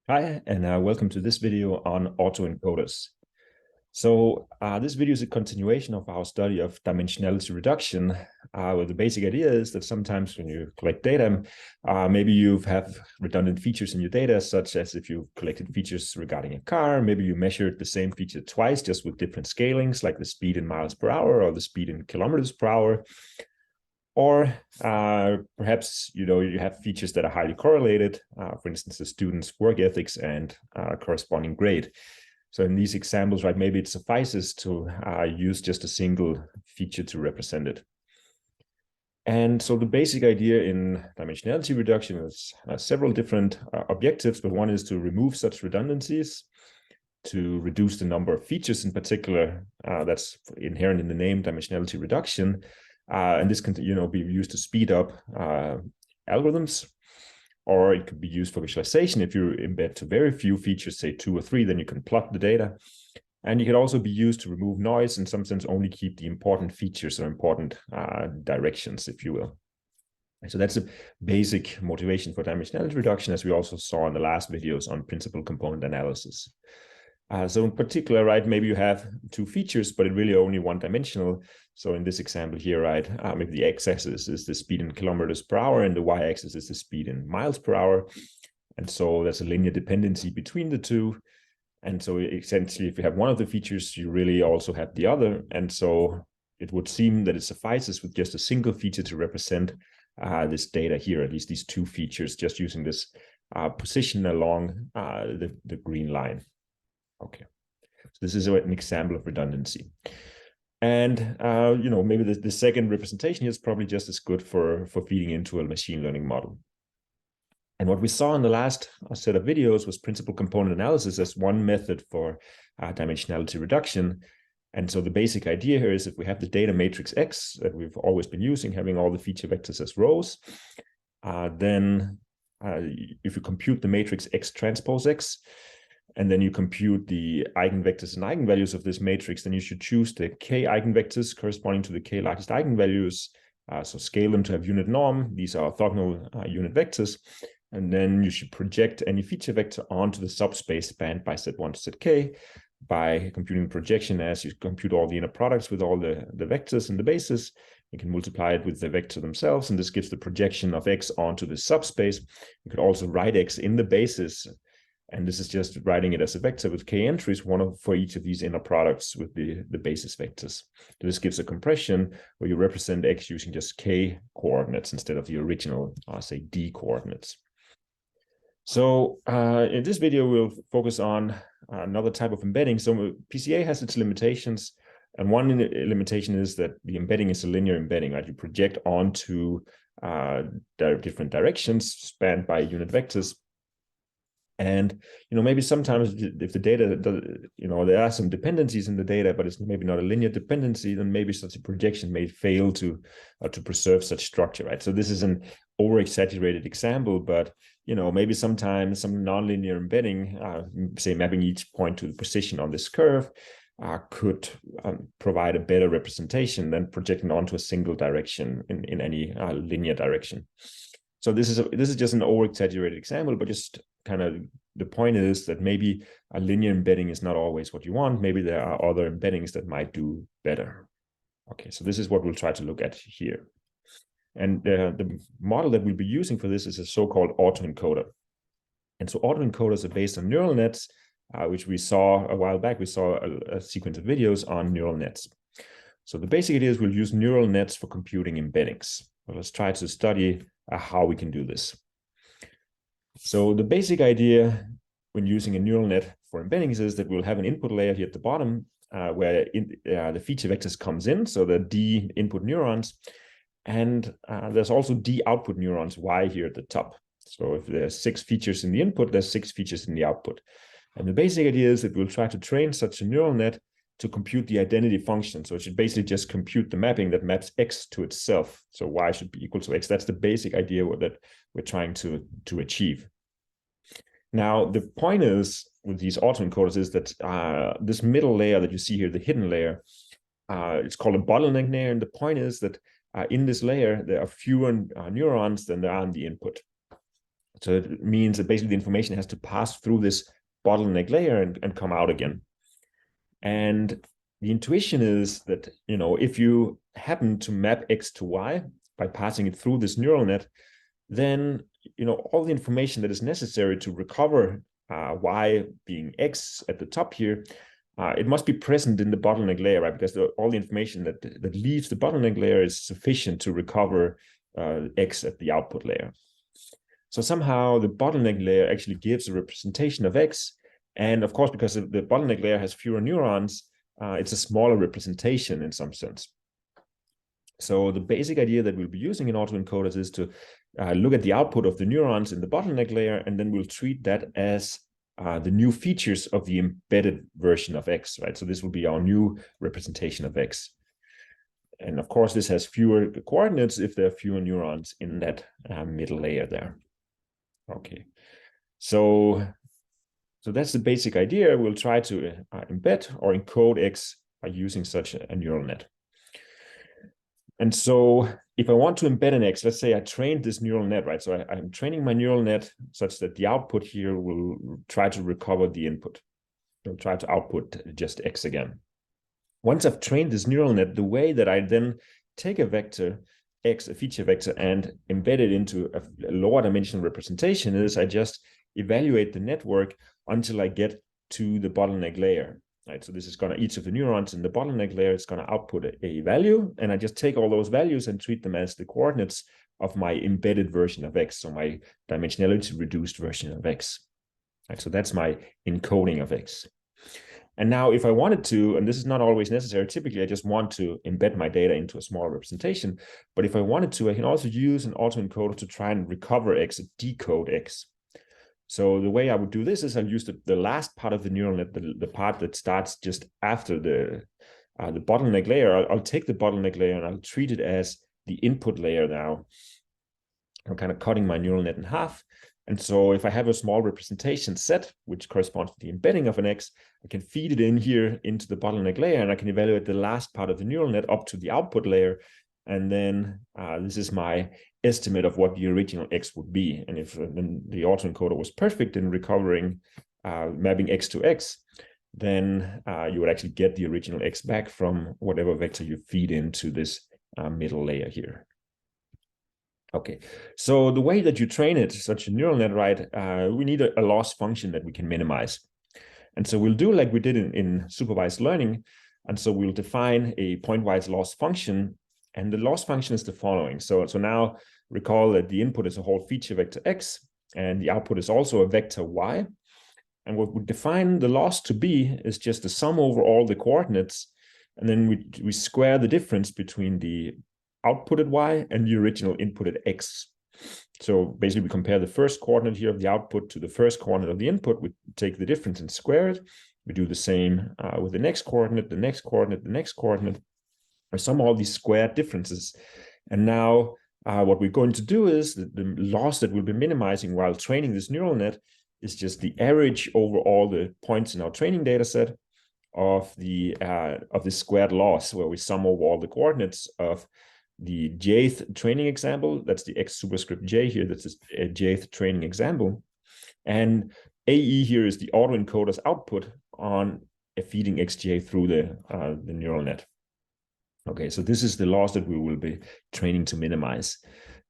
Hi, and welcome to this video on autoencoders. So this video is a continuation of our study of dimensionality reduction, where the basic idea is that sometimes when you collect data, maybe you have redundant features in your data, such as if you collected features regarding a car, maybe you measured the same feature twice, just with different scalings, like the speed in miles per hour or the speed in kilometers per hour. Or perhaps you have features that are highly correlated, for instance, the student's work ethics and corresponding grade. So in these examples, right, maybe it suffices to use just a single feature to represent it. And so the basic idea in dimensionality reduction is several different objectives, but one is to remove such redundancies, to reduce the number of features in particular that's inherent in the name dimensionality reduction. And this can, be used to speed up algorithms, or it could be used for visualization. If you embed to very few features, say 2 or 3, then you can plot the data. And it can also be used to remove noise, in some sense, only keep the important features or important directions, if you will. So that's a basic motivation for dimensionality reduction, as we also saw in the last videos on principal component analysis. So in particular, right, maybe you have 2 features, but it really only one dimensional. So in this example here, right, maybe the x-axis is the speed in kilometers per hour and the y-axis is the speed in miles per hour. And so there's a linear dependency between the two. And so essentially, if you have one of the features, you really also have the other. And so it would seem that it suffices with just a single feature to represent this data here, at least these 2 features, just using this position along the green line. Okay, so this is an example of redundancy. And, maybe the second representation here is probably just as good for feeding into a machine learning model. And what we saw in the last set of videos was principal component analysis as one method for dimensionality reduction. And so the basic idea here is if we have the data matrix X that we've always been using, having all the feature vectors as rows, then if you compute the matrix X transpose X, and then you compute the eigenvectors and eigenvalues of this matrix, then you should choose the k eigenvectors corresponding to the k largest eigenvalues. So scale them to have unit norm. These are orthogonal unit vectors. And then you should project any feature vector onto the subspace spanned by Z1 to Zk by computing the projection as you compute all the inner products with all the vectors and the bases. You can multiply it with the vector themselves, and this gives the projection of X onto the subspace. You could also write X in the basis, and this is just writing it as a vector with k entries, one for each of these inner products with the basis vectors. So this gives a compression where you represent X using just k coordinates instead of the original, say, d coordinates. So in this video, we'll focus on another type of embedding. So PCA has its limitations. And one limitation is that the embedding is a linear embedding, right? You project onto different directions spanned by unit vectors. And, maybe sometimes if the data, there are some dependencies in the data, but it's maybe not a linear dependency, then maybe such a projection may fail to preserve such structure, right? So this is an over-exaggerated example, but, maybe sometimes some nonlinear embedding, say mapping each point to the position on this curve, could provide a better representation than projecting onto a single direction in any linear direction. So this is just an over-exaggerated example, but just kind of the point is that maybe a linear embedding is not always what you want. Maybe there are other embeddings that might do better. Okay, so this is what we'll try to look at here. And the model that we'll be using for this is a so-called autoencoder. And so autoencoders are based on neural nets, which we saw a while back. We saw a sequence of videos on neural nets. So the basic idea is we'll use neural nets for computing embeddings. Well, let's try to study how we can do this. So the basic idea when using a neural net for embeddings is that we'll have an input layer here at the bottom where the feature vectors comes in, so the D input neurons, and there's also D output neurons, Y here at the top. So if there's 6 features in the input, there's 6 features in the output. And the basic idea is that we'll try to train such a neural net to compute the identity function. So it should basically just compute the mapping that maps X to itself. So Y should be equal to X. That's the basic idea that we're trying to achieve. Now, the point is with these autoencoders is that this middle layer that you see here, the hidden layer, it's called a bottleneck layer. And the point is that in this layer, there are fewer neurons than there are in the input. So it means that basically the information has to pass through this bottleneck layer and come out again. And the intuition is that, if you happen to map X to Y by passing it through this neural net, then, all the information that is necessary to recover Y being X at the top here, it must be present in the bottleneck layer, right? Because all the information that leaves the bottleneck layer is sufficient to recover X at the output layer. So somehow the bottleneck layer actually gives a representation of X. And of course, because the bottleneck layer has fewer neurons, it's a smaller representation in some sense. So the basic idea that we'll be using in autoencoders is to look at the output of the neurons in the bottleneck layer, and then we'll treat that as the new features of the embedded version of X, right? So this will be our new representation of X. And of course, this has fewer coordinates if there are fewer neurons in that middle layer there. Okay, so that's the basic idea. We'll try to embed or encode X by using such a neural net. And so if I want to embed an X, let's say I trained this neural net, right? So I'm training my neural net such that the output here will try to recover the input. It'll try to output just X again. Once I've trained this neural net, the way that I then take a vector X, a feature vector, and embed it into a lower dimensional representation is I just evaluate the network until I get to the bottleneck layer. Right, so this is going to, each of the neurons in the bottleneck layer is going to output a value, and I just take all those values and treat them as the coordinates of my embedded version of X, so my dimensionality reduced version of X. Right, so that's my encoding of X. And now if I wanted to, and this is not always necessary, typically I just want to embed my data into a small representation, but if I wanted to, I can also use an autoencoder to try and recover X, decode X. So the way I would do this is I'll use the last part of the neural net, the part that starts just after the bottleneck layer. I'll take the bottleneck layer and I'll treat it as the input layer now. I'm kind of cutting my neural net in half. And so if I have a small representation set, which corresponds to the embedding of an X, I can feed it in here into the bottleneck layer, and I can evaluate the last part of the neural net up to the output layer. And then this is my estimate of what the original X would be. And if the autoencoder was perfect in recovering mapping X to X, then you would actually get the original X back from whatever vector you feed into this middle layer here. Okay, so the way that you train it, such a neural net, right, we need a loss function that we can minimize. And so we'll do like we did in supervised learning. And so we'll define a pointwise loss function. And the loss function is the following. So now recall that the input is a whole feature vector X, and the output is also a vector Y. And what we define the loss to be is just the sum over all the coordinates. And then we square the difference between the output at Y and the original input at X. So basically we compare the first coordinate here of the output to the first coordinate of the input. We take the difference and square it. We do the same with the next coordinate, the next coordinate, the next coordinate. We sum all these squared differences. And now what we're going to do is the loss that we'll be minimizing while training this neural net is just the average over all the points in our training data set of the squared loss, where we sum over all the coordinates of the jth training example. That's the X superscript J here. That's a jth training example. And AE here is the autoencoder's output on a feeding XJ through the neural net. Okay, so this is the loss that we will be training to minimize.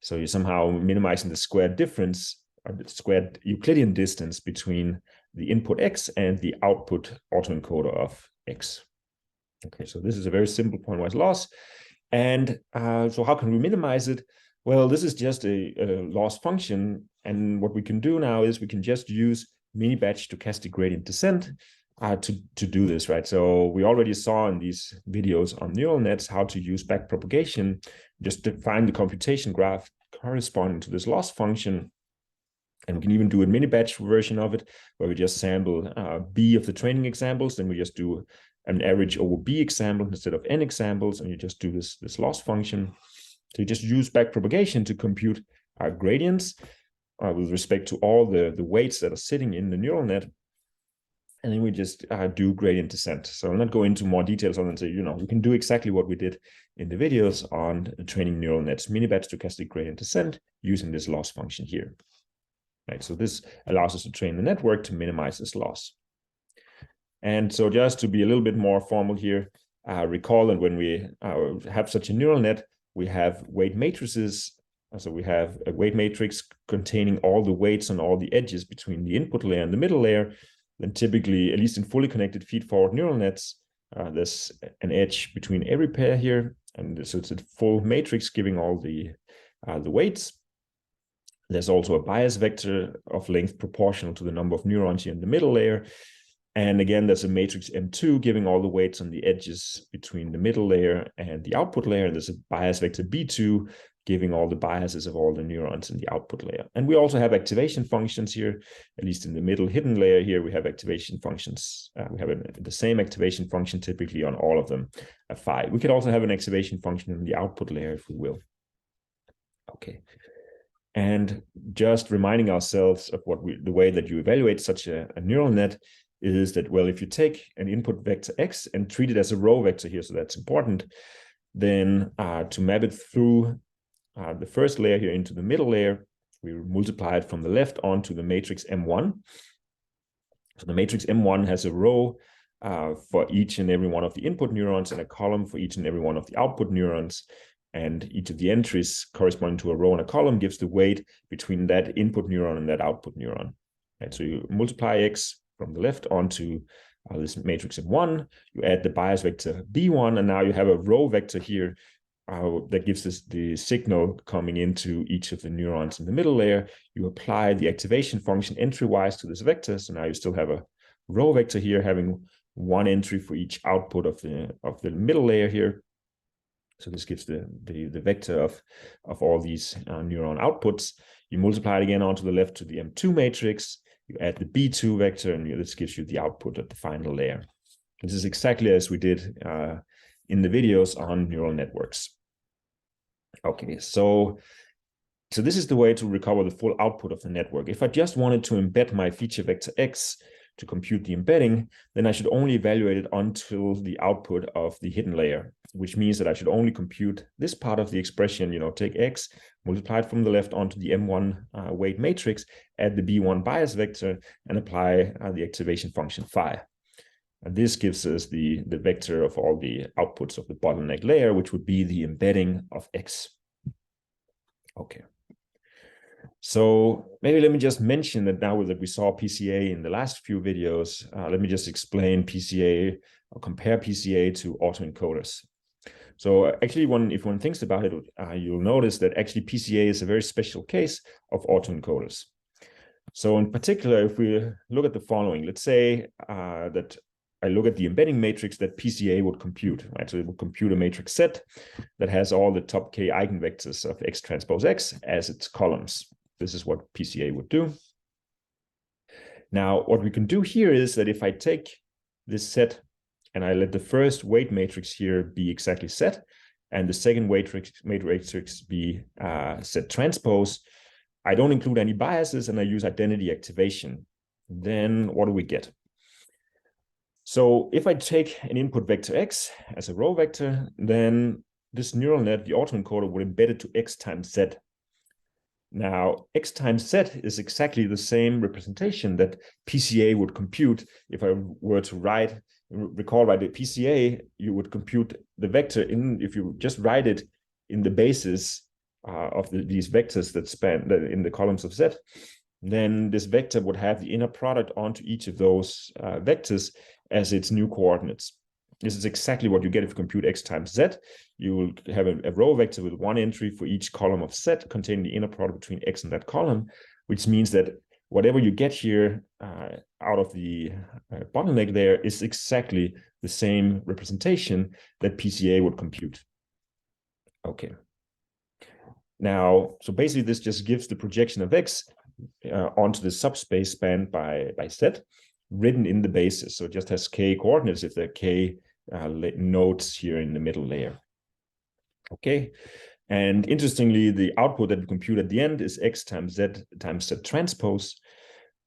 So you're somehow minimizing the squared difference, or the squared Euclidean distance between the input X and the output autoencoder of X. Okay, so this is a very simple pointwise loss. And so how can we minimize it? Well, this is just a loss function. And what we can do now is we can just use mini-batch stochastic gradient descent to do this, right? So we already saw in these videos on neural nets how to use backpropagation, just to find the computation graph corresponding to this loss function. And we can even do a mini-batch version of it, where we just sample B of the training examples, then we just do an average over B example instead of N examples, and you just do this loss function. So you just use backpropagation to compute gradients with respect to all the weights that are sitting in the neural net. And then we just do gradient descent. So I'll not go into more details on it. So, we can do exactly what we did in the videos on training neural nets, mini-batch stochastic gradient descent using this loss function here. right? So this allows us to train the network to minimize this loss. And so just to be a little bit more formal here, recall that when we have such a neural net, we have weight matrices. So we have a weight matrix containing all the weights on all the edges between the input layer and the middle layer. Then typically, at least in fully connected feed-forward neural nets, there's an edge between every pair here. And so it's a full matrix giving all the weights. There's also a bias vector of length proportional to the number of neurons here in the middle layer. And again, there's a matrix M2 giving all the weights on the edges between the middle layer and the output layer. And there's a bias vector B2 giving all the biases of all the neurons in the output layer. And we also have activation functions here, at least in the middle hidden layer here, we have activation functions. We have the same activation function typically on all of them, phi. We could also have an activation function in the output layer if we will. Okay. And just reminding ourselves of the way that you evaluate such a neural net is that, well, if you take an input vector x and treat it as a row vector here, so that's important, then to map it through the first layer here into the middle layer, we multiply it from the left onto the matrix M1. So the matrix M1 has a row for each and every one of the input neurons and a column for each and every one of the output neurons. And each of the entries corresponding to a row and a column gives the weight between that input neuron and that output neuron. And so you multiply x from the left onto this matrix M1, you add the bias vector B1, and now you have a row vector here that gives us the signal coming into each of the neurons in the middle layer. You apply the activation function entry-wise to this vector, so now you still have a row vector here having one entry for each output of the middle layer here. So this gives the vector of all these neuron outputs. You multiply it again onto the left to the M2 matrix. You add the B2 vector, and this gives you the output of the final layer. This is exactly as we did in the videos on neural networks. Okay, so this is the way to recover the full output of the network. If I just wanted to embed my feature vector x to compute the embedding, then I should only evaluate it until the output of the hidden layer, which means that I should only compute this part of the expression, take x, multiply it from the left onto the M1 weight matrix, add the B1 bias vector, and apply the activation function phi. And this gives us the vector of all the outputs of the bottleneck layer, which would be the embedding of x. Okay. So maybe let me just mention that now that we saw PCA in the last few videos, let me just explain PCA or compare PCA to autoencoders. So actually, if one thinks about it, you'll notice that actually PCA is a very special case of autoencoders. So in particular, if we look at the following, let's say that I look at the embedding matrix that PCA would compute, right? So it would compute a matrix set that has all the top k eigenvectors of x transpose x as its columns. This is what PCA would do. Now, what we can do here is that if I take this set and I let the first weight matrix here be exactly set, and the second weight matrix be set transpose, I don't include any biases and I use identity activation. Then what do we get? So if I take an input vector x as a row vector, then this neural net, the autoencoder, would embed it to x times z. Now, x times z is exactly the same representation that PCA would compute. If I were to recall by the PCA, you would compute the vector if you just write it in the basis of these vectors that span in the columns of z, then this vector would have the inner product onto each of those vectors as its new coordinates. This is exactly what you get if you compute x times z. You will have a row vector with one entry for each column of z containing the inner product between x and that column, which means that whatever you get here out of the bottleneck there is exactly the same representation that PCA would compute. Okay. Now, so basically this just gives the projection of x onto the subspace spanned by z, written in the basis. So it just has k coordinates if there are k nodes here in the middle layer. Okay. And interestingly, the output that we compute at the end is x times z transpose,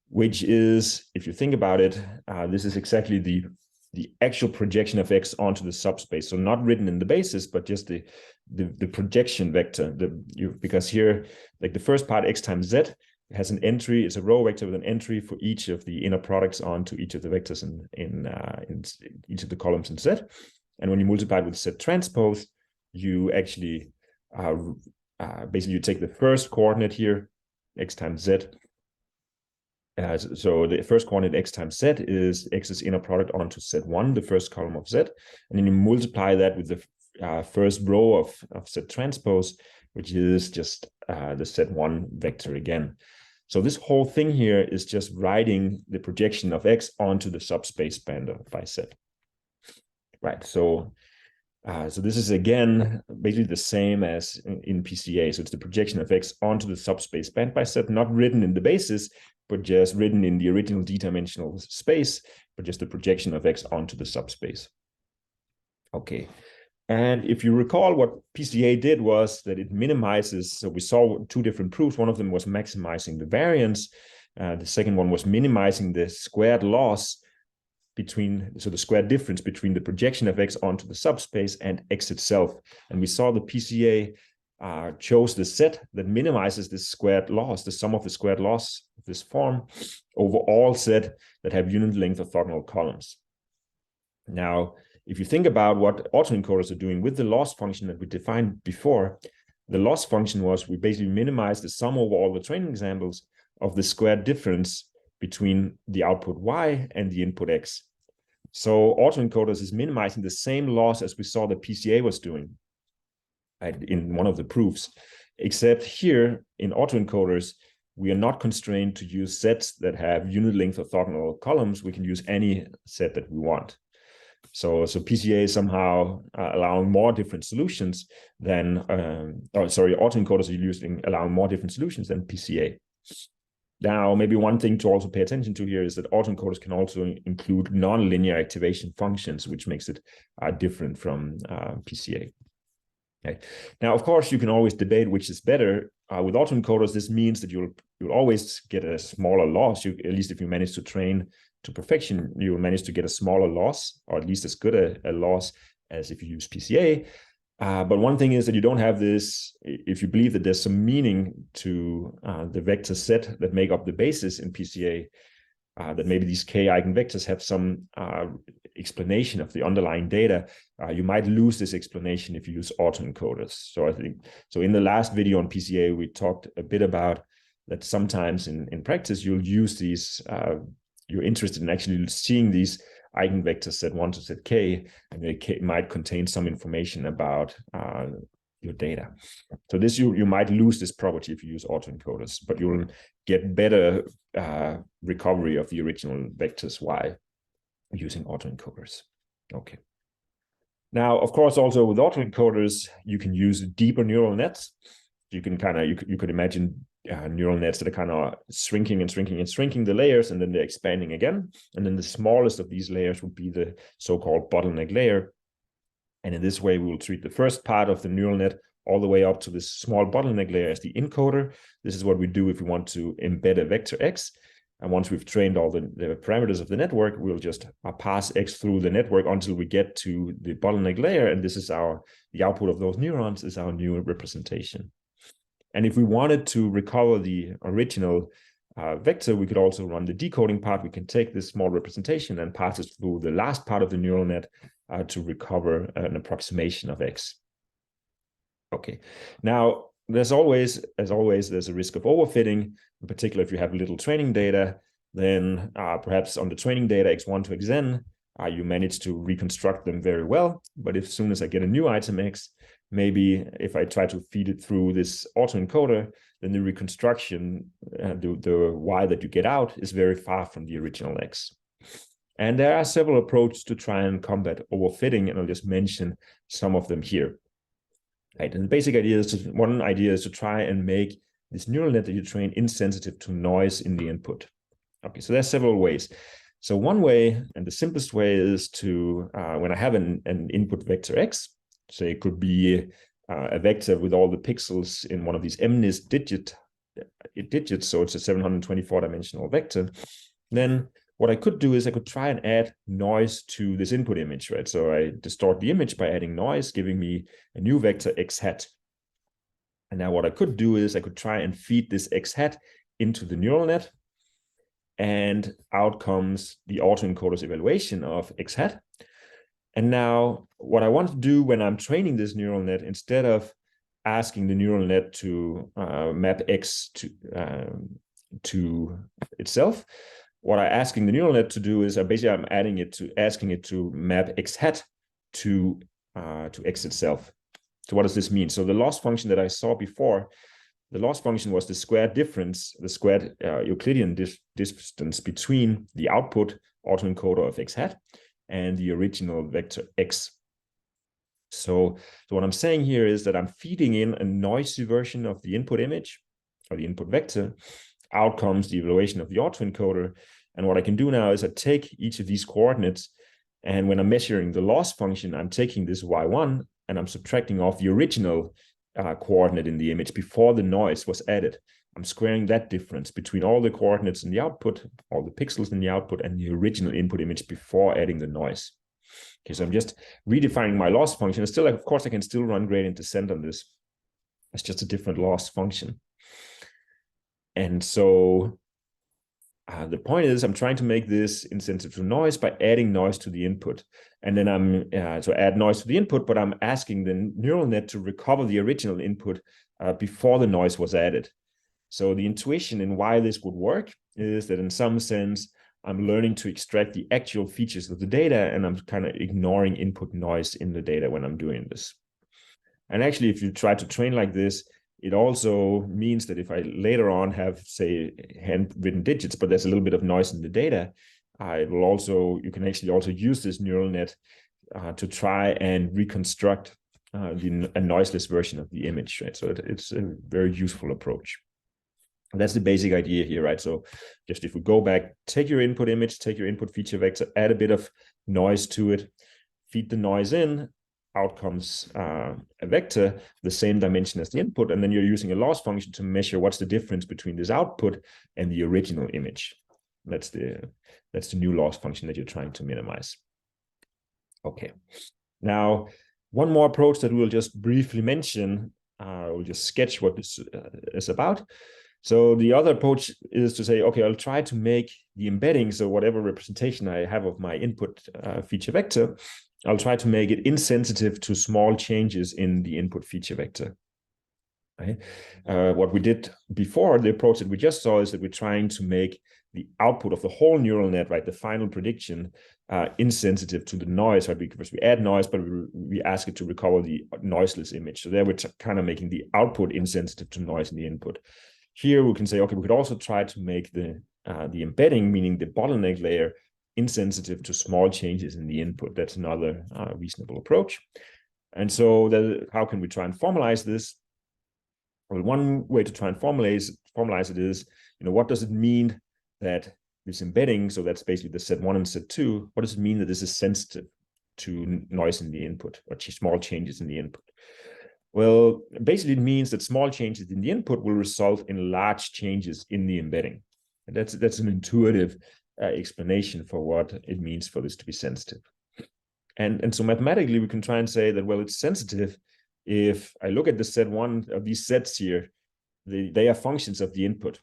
which is, if you think about it, this is exactly the actual projection of x onto the subspace. So not written in the basis, but just the projection vector. Because here, like the first part, x times z, It has an entry. It's a row vector with an entry for each of the inner products onto each of the vectors in each of the columns in Z. And when you multiply it with Z transpose, you actually basically you take the first coordinate here, x times Z. So the first coordinate x times Z is x's inner product onto Z1, the first column of Z. And then you multiply that with the first row of Z transpose, which is just the Z1 vector again. So this whole thing here is just writing the projection of X onto the subspace band by Z. Right, so this is again basically the same as in PCA. So it's the projection of X onto the subspace band by Z, not written in the basis, but just written in the original d-dimensional space, but just the projection of X onto the subspace. Okay. And if you recall, what PCA did was that it minimizes. So we saw two different proofs. One of them was maximizing the variance. The second one was minimizing the squared loss between, so the squared difference between the projection of X onto the subspace and X itself. And we saw the PCA chose the set that minimizes this squared loss, the sum of the squared loss of this form over all set that have unit length orthogonal columns. Now, if you think about what autoencoders are doing with the loss function that we defined before, the loss function was we basically minimize the sum over all the training examples of the squared difference between the output Y and the input X. So autoencoders is minimizing the same loss as we saw the PCA was doing in one of the proofs, except here in autoencoders, we are not constrained to use sets that have unit length orthogonal columns. We can use any set that we want. So PCA is somehow allowing more different solutions than, autoencoders are allowing more different solutions than PCA. Now, maybe one thing to also pay attention to here is that autoencoders can also include nonlinear activation functions, which makes it different from PCA. Okay. Now, of course, you can always debate which is better. With autoencoders, this means that you'll always get a smaller loss. At least if you manage to train to perfection, you will manage to get a smaller loss, or at least as good a loss as if you use PCA. But one thing is that you don't have this, if you believe that there's some meaning to the vector set that make up the basis in PCA, that maybe these k eigenvectors have some explanation of the underlying data, you might lose this explanation if you use autoencoders. So I think, so in the last video on PCA, we talked a bit about that sometimes in practice, you'll use these, you're interested in actually seeing these eigenvectors Z1 to Zk, and they might contain some information about your data. So this you might lose this property if you use autoencoders, but you'll get better recovery of the original vectors Y using autoencoders. Okay. Now, of course, also with autoencoders, you can use deeper neural nets. You can you could imagine neural nets that are kind of shrinking and shrinking and shrinking the layers, and then they're expanding again. And then the smallest of these layers would be the so-called bottleneck layer. And in this way, we will treat the first part of the neural net all the way up to this small bottleneck layer as the encoder. This is what we do if we want to embed a vector X. And once we've trained all the parameters of the network, we'll just pass X through the network until we get to the bottleneck layer. And this is the output of those neurons is our new representation. And if we wanted to recover the original vector, we could also run the decoding part. We can take this small representation and pass it through the last part of the neural net to recover an approximation of X. Okay, now there's always, as always, there's a risk of overfitting. In particular, if you have little training data, then perhaps on the training data X1 to Xn, you manage to reconstruct them very well. But as soon as I get a new item X, maybe if I try to feed it through this autoencoder, then the reconstruction, the Y that you get out is very far from the original X. And there are several approaches to try and combat overfitting, and I'll just mention some of them here. Right, and the basic idea is one idea is to try and make this neural net that you train insensitive to noise in the input. Okay, so there's several ways. So one way, and the simplest way, is to, when I have an input vector X, so it could be a vector with all the pixels in one of these MNIST digits, so it's a 724-dimensional vector, then what I could do is I could try and add noise to this input image, right? So I distort the image by adding noise, giving me a new vector X hat. And now what I could do is I could try and feed this X hat into the neural net, and out comes the autoencoder's evaluation of x hat. And now what I want to do when I'm training this neural net, instead of asking the neural net to map x to itself, what I'm asking the neural net to do is basically I'm asking it to map x hat to x itself. So what does this mean? So the loss function that I saw before, the loss function was the squared difference, the squared Euclidean distance between the output autoencoder of x hat and the original vector x. So what I'm saying here is that I'm feeding in a noisy version of the input image or the input vector. Out comes the evaluation of the autoencoder. And what I can do now is I take each of these coordinates, and when I'm measuring the loss function, I'm taking this y1 and I'm subtracting off the original coordinate in the image before the noise was added. I'm squaring that difference between all the coordinates in the output, all the pixels in the output, and the original input image before adding the noise. Okay, so I'm just redefining my loss function. And still, of course, I can still run gradient descent on this. It's just a different loss function. And so the point is, I'm trying to make this insensitive to noise by adding noise to the input. And then I'm so add noise to the input, but I'm asking the neural net to recover the original input before the noise was added. So the intuition in why this would work is that in some sense, I'm learning to extract the actual features of the data, and I'm kind of ignoring input noise in the data when I'm doing this. And actually, if you try to train like this, it also means that if I later on have, say, handwritten digits, but there's a little bit of noise in the data, you can actually also use this neural net to try and reconstruct a noiseless version of the image, right? So it's a very useful approach. And that's the basic idea here, right? So just if we go back, take your input image, take your input feature vector, add a bit of noise to it, feed the noise in, out comes a vector, the same dimension as the input, and then you're using a loss function to measure what's the difference between this output and the original image. That's the new loss function that you're trying to minimize. Okay. Now, one more approach that we'll just briefly mention, we'll just sketch what this is about. So the other approach is to say, okay, I'll try to make the embedding, so whatever representation I have of my input feature vector, I'll try to make it insensitive to small changes in the input feature vector. Right? What we did before, the approach that we just saw, is that we're trying to make the output of the whole neural net, right, the final prediction, insensitive to the noise, right? Because we add noise, but we ask it to recover the noiseless image. So there we're kind of making the output insensitive to noise in the input. Here we can say, okay, we could also try to make the embedding, meaning the bottleneck layer, insensitive to small changes in the input. That's another reasonable approach. And so how can we try and formalize this? Well, one way to try and formalize it is, what does it mean that this embedding, so that's basically the set 1 and set 2, what does it mean that this is sensitive to noise in the input or small changes in the input? Well, basically it means that small changes in the input will result in large changes in the embedding. And that's an intuitive explanation for what it means for this to be sensitive. And so mathematically, we can try and say that, well, it's sensitive if I look at the set 1 of these sets here, they are functions of the input.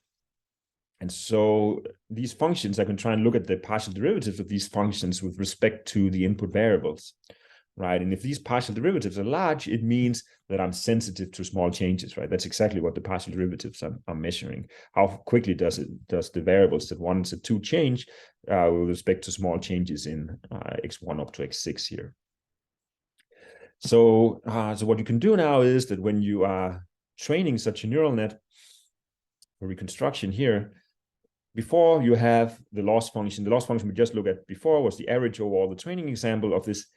And so these functions, I can try and look at the partial derivatives of these functions with respect to the input variables. Right. And if these partial derivatives are large, it means that I'm sensitive to small changes, right? That's exactly what the partial derivatives are measuring. How quickly does the variables set 1 and set 2 change with respect to small changes in x1 up to x6 here. So what you can do now is that when you are training such a neural net for reconstruction here, before you have the loss function we just looked at before was the average over all the training example of this.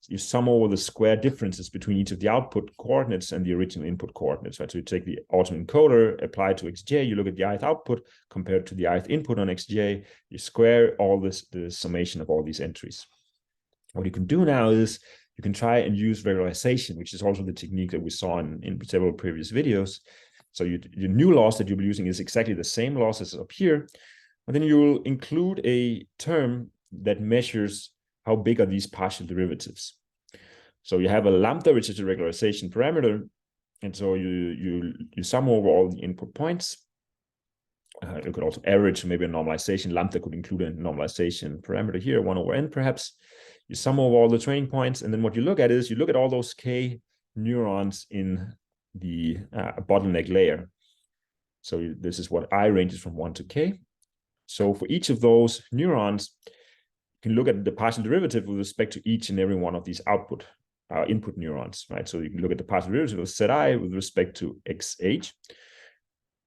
You sum over the square differences between each of the output coordinates and the original input coordinates, right? So you take the autoencoder, apply to xj, you look at the ith output compared to the ith input on xj, you square all the summation of all these entries. What you can do now is you can try and use regularization, which is also the technique that we saw in several previous videos. So your new loss that you'll be using is exactly the same loss as up here, but then you will include a term that measures how big are these partial derivatives. So you have a lambda, which is a regularization parameter. And so you sum over all the input points. You could also average, maybe a normalization. Lambda could include a normalization parameter here, 1 over n perhaps. You sum over all the training points, and then what you look at is you look at all those k neurons in the bottleneck layer. So this is what I ranges from 1 to k. So for each of those neurons, you can look at the partial derivative with respect to each and every one of these input neurons, right? So you can look at the partial derivative of zi with respect to xh,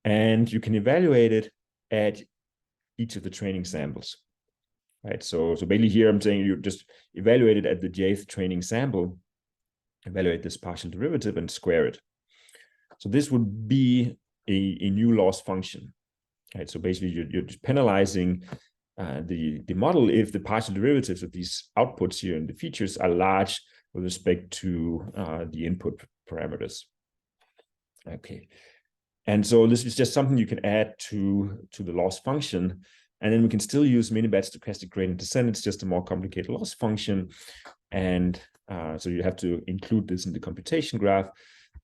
and you can evaluate it at each of the training samples, right? So basically here I'm saying you just evaluate it at the jth training sample, evaluate this partial derivative and square it. So this would be a new loss function, right? So basically you're just penalizing the model if the partial derivatives of these outputs here and the features are large with respect to the input parameters. Okay. And so this is just something you can add to the loss function. And then we can still use minibat stochastic gradient descent. It's just a more complicated loss function. And so you have to include this in the computation graph.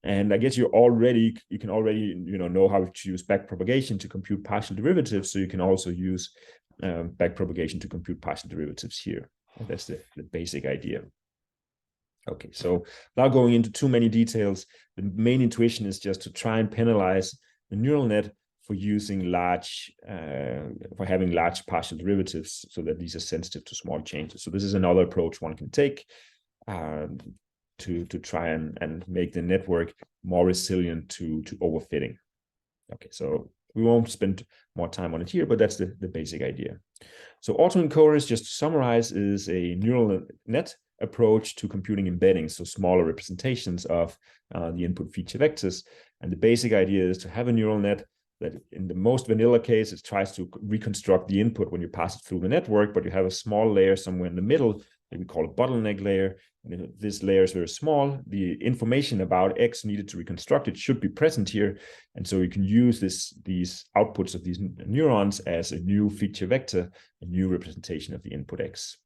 And I guess you can already know how to use backpropagation to compute partial derivatives. So you can also use backpropagation to compute partial derivatives here. And that's the basic idea. Okay, so without going into too many details, the main intuition is just to try and penalize the neural net for using for having large partial derivatives so that these are sensitive to small changes. So this is another approach one can take to try and make the network more resilient to overfitting. Okay, so we won't spend more time on it here, but that's the basic idea. So autoencoders, just to summarize, is a neural net approach to computing embeddings, so smaller representations of the input feature vectors. And the basic idea is to have a neural net that, in the most vanilla case, it tries to reconstruct the input when you pass it through the network, but you have a small layer somewhere in the middle that we call a bottleneck layer. And if this layer is very small, the information about X needed to reconstruct it should be present here. And so you can use these outputs of these neurons as a new feature vector, a new representation of the input X.